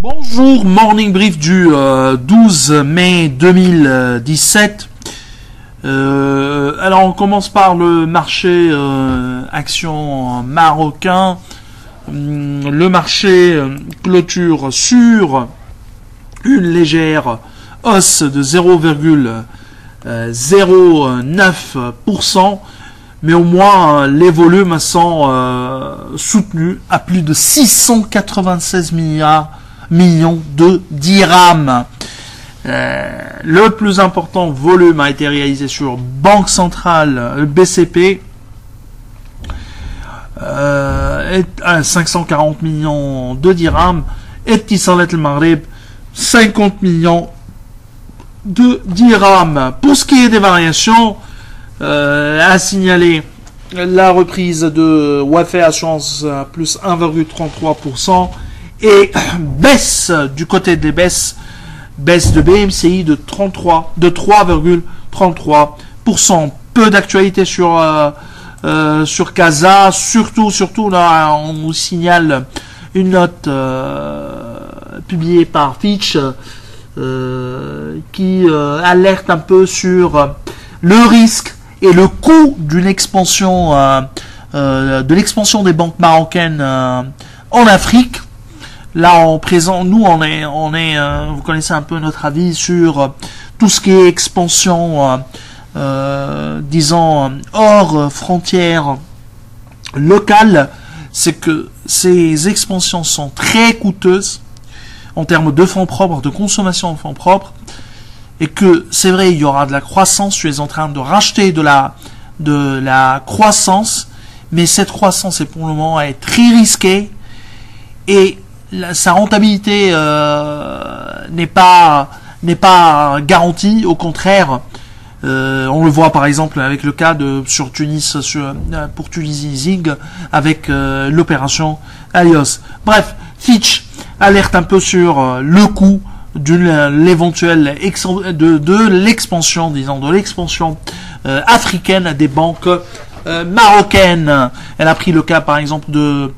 Bonjour, morning brief du 12 mai 2017. Alors on commence par le marché action marocain. Le marché clôture sur une légère hausse de 0,09%, mais au moins les volumes sont soutenus à plus de 696 millions de dirhams. Le plus important volume a été réalisé sur Banque Centrale BCP, à 540 millions de dirhams, et Etisalat al-Maghreb 50 millions de dirhams. Pour ce qui est des variations, à signaler la reprise de Wafé Assurance plus 1,33%, et baisse du côté des baisse de BMCI de 3,33%. Peu d'actualité sur Casa, surtout là on nous signale une note publiée par Fitch qui alerte un peu sur le risque et le coût d'une expansion de l'expansion des banques marocaines en Afrique. Là, nous, vous connaissez un peu notre avis sur tout ce qui est expansion, disons, hors frontières locales. C'est que ces expansions sont très coûteuses en termes de fonds propres, de consommation de fonds propres, et que c'est vrai, il y aura de la croissance. Tu es en train de racheter de la croissance, mais cette croissance est pour le moment très risquée, et sa rentabilité n'est pas garantie. Au contraire, on le voit par exemple avec le cas sur Tunis, pour Tunisie Zing, avec l'opération Alios. Bref, Fitch alerte un peu sur le coût de l'expansion africaine des banques marocaines. Elle a pris le cas par exemple le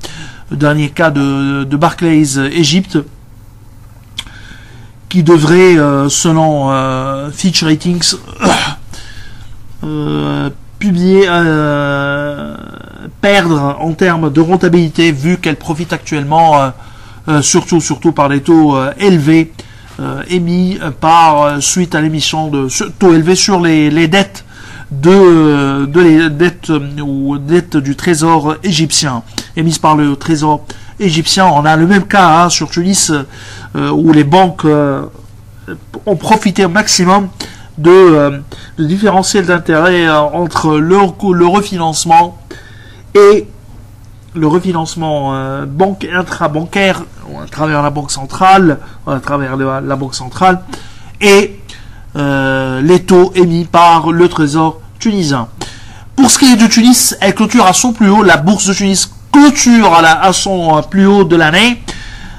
dernier cas de Barclays Égypte, qui devrait, selon Fitch Ratings, perdre en termes de rentabilité, vu qu'elle profite actuellement surtout par les taux élevés émis suite à l'émission de taux élevés sur les dettes dettes du trésor égyptien émises par le trésor égyptien. On a le même cas sur Tunis, où les banques ont profité au maximum de différentiel d'intérêt entre le refinancement et le refinancement intrabancaire à travers la banque centrale, et les taux émis par le trésor tunisien. Pour ce qui est de Tunis, elle clôture à son plus haut. La bourse de Tunis clôture à son plus haut de l'année,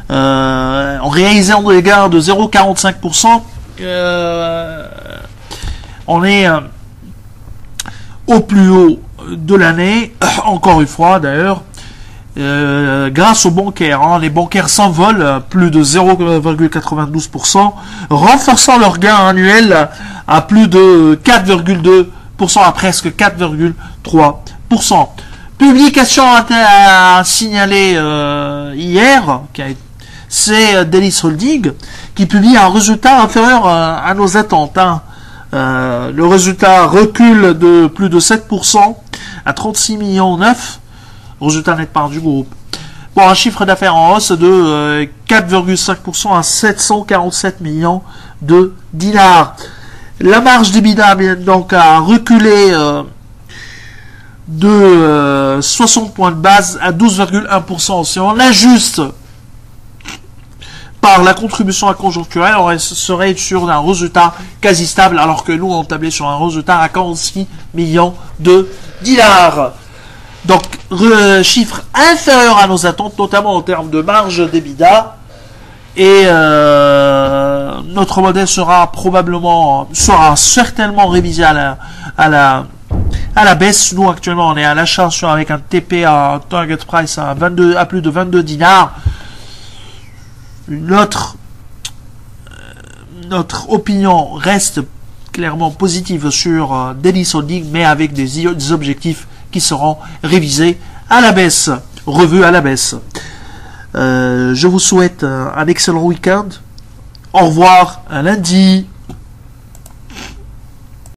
en réalisant des gains de 0,45%. On est au plus haut de l'année, encore une fois d'ailleurs, grâce aux bancaires. Les bancaires s'envolent, plus de 0,92%, renforçant leur gain annuel à plus de 4,2%, à presque 4,3%. Publication à signaler hier, c'est Delis Holding, qui publie un résultat inférieur à nos attentes. Le résultat recule de plus de 7% à 36,9 millions, résultat net part du groupe, pour un chiffre d'affaires en hausse de 4,5% à 747 millions de dinars. La marge d'EBITDA donc a reculé de 60 points de base à 12,1%. Si on ajuste par la contribution à conjoncturelle, on serait sur un résultat quasi stable, alors que nous on tablait sur un résultat à 46 millions de dinars. Donc chiffre inférieur à nos attentes, notamment en termes de marge d'EBITDA, et notre modèle sera certainement révisé à la baisse. Nous actuellement on est à l'achat avec un TP à target price à plus de 22 dinars. notre opinion reste clairement positive sur Dennis Holding, mais avec des objectifs qui seront révisés à la baisse, revus à la baisse. Je vous souhaite un excellent week-end. Au revoir, un lundi.